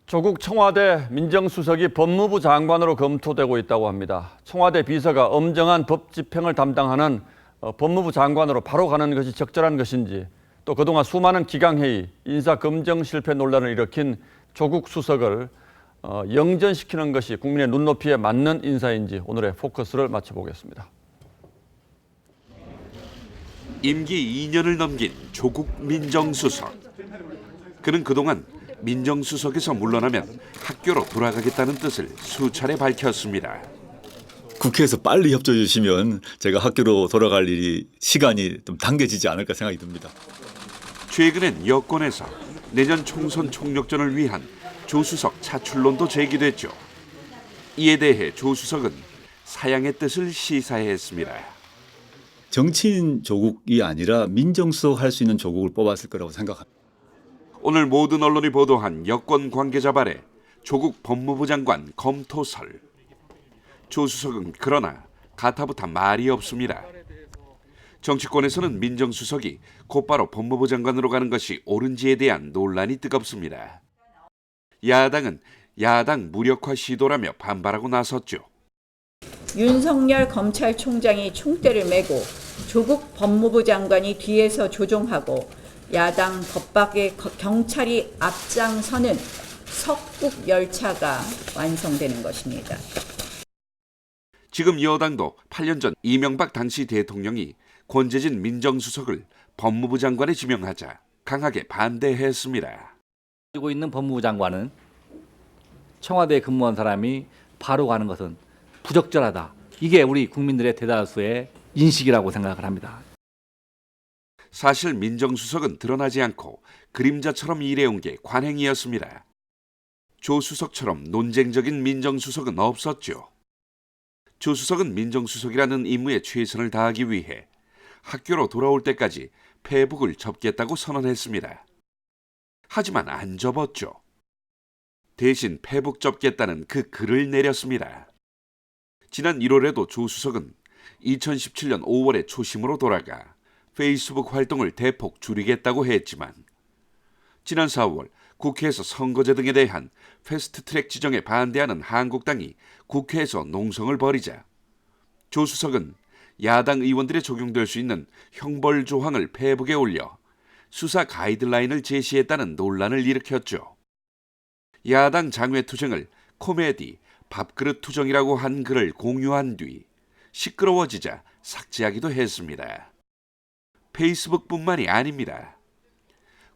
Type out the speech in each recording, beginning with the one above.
조국 청와대 민정수석이 법무부 장관으로 검토되고 있다고 합니다. 청와대 비서가 엄정한 법 집행을 담당하는 법무부 장관으로 바로 가는 것이 적절한 것인지, 또 그동안 수많은 기강회의, 인사검증 실패 논란을 일으킨 조국 수석을 영전시키는 것이 국민의 눈높이에 맞는 인사인지 오늘의 포커스를 맞춰보겠습니다. 임기 2년을 넘긴 조국 민정수석. 그는 그동안 민정수석에서 물러나면 학교로 돌아가겠다는 뜻을 수차례 밝혔습니다. 국회에서 빨리 협조해 주시면 제가 학교로 돌아갈 시간이 좀 당겨지지 않을까 생각이 듭니다. 최근엔 여권에서 내년 총선 총력전을 위한 조 수석 차출론도 제기됐죠. 이에 대해 조 수석은 사양의 뜻을 시사했습니다. 정치인 조국이 아니라 민정수석 할 수 있는 조국을 뽑았을 거라고 생각합니다. 오늘 모든 언론이 보도한 여권 관계자 발에 조국 법무부 장관 검토설. 조 수석은 그러나 가타부타 말이 없습니다. 정치권에서는 민정수석이 곧바로 법무부 장관으로 가는 것이 옳은지에 대한 논란이 뜨겁습니다. 야당은 야당 무력화 시도라며 반발하고 나섰죠. 윤석열 검찰총장이 총대를 메고 조국 법무부 장관이 뒤에서 조종하고 야당 법박의 경찰이 앞장서는 석국 열차가 완성되는 것입니다. 지금 여당도 8년 전 이명박 당시 대통령이 권재진 민정수석을 법무부 장관에 지명하자 강하게 반대했습니다. 가지고 있는 법무부 장관은 청와대에 근무한 사람이 바로 가는 것은 부적절하다. 이게 우리 국민들의 대다수의 인식이라고 생각을 합니다. 사실 민정수석은 드러나지 않고 그림자처럼 일해온 게 관행이었습니다. 조 수석처럼 논쟁적인 민정수석은 없었죠. 조 수석은 민정수석이라는 임무에 최선을 다하기 위해 학교로 돌아올 때까지 페북을 접겠다고 선언했습니다. 하지만 안 접었죠. 대신 페북 접겠다는 그 글을 내렸습니다. 지난 1월에도 조 수석은 2017년 5월에 초심으로 돌아가 페이스북 활동을 대폭 줄이겠다고 했지만 지난 4월 국회에서 선거제 등에 대한 패스트트랙 지정에 반대하는 한국당이 국회에서 농성을 벌이자 조 수석은 야당 의원들에 적용될 수 있는 형벌 조항을 페북에 올려 수사 가이드라인을 제시했다는 논란을 일으켰죠. 야당 장외투쟁을 코미디, 밥그릇 투정이라고 한 글을 공유한 뒤 시끄러워지자 삭제하기도 했습니다. 페이스북뿐만이 아닙니다.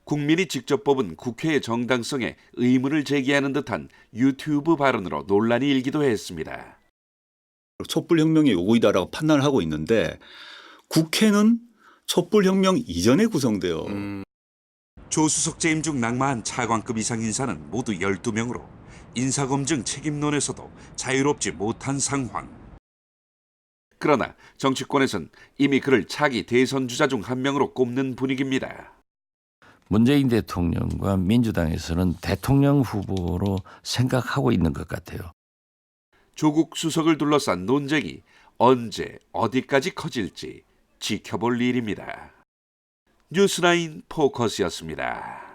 국민이 직접 뽑은 국회의 정당성에 의문을 제기하는 듯한 유튜브 발언으로 논란이 일기도 했습니다. 촛불혁명의 요구이다라고 판단을 하고 있는데 국회는 촛불혁명 이전에 구성돼요. 조 수석 재임 중 낙마한 차관급 이상 인사는 모두 12명으로 인사검증 책임론에서도 자유롭지 못한 상황. 그러나 정치권에선 이미 그를 차기 대선 주자 중 한 명으로 꼽는 분위기입니다. 문재인 대통령과 민주당에서는 대통령 후보로 생각하고 있는 것 같아요. 조국 수석을 둘러싼 논쟁이 언제 어디까지 커질지 지켜볼 일입니다. 뉴스라인 포커스였습니다.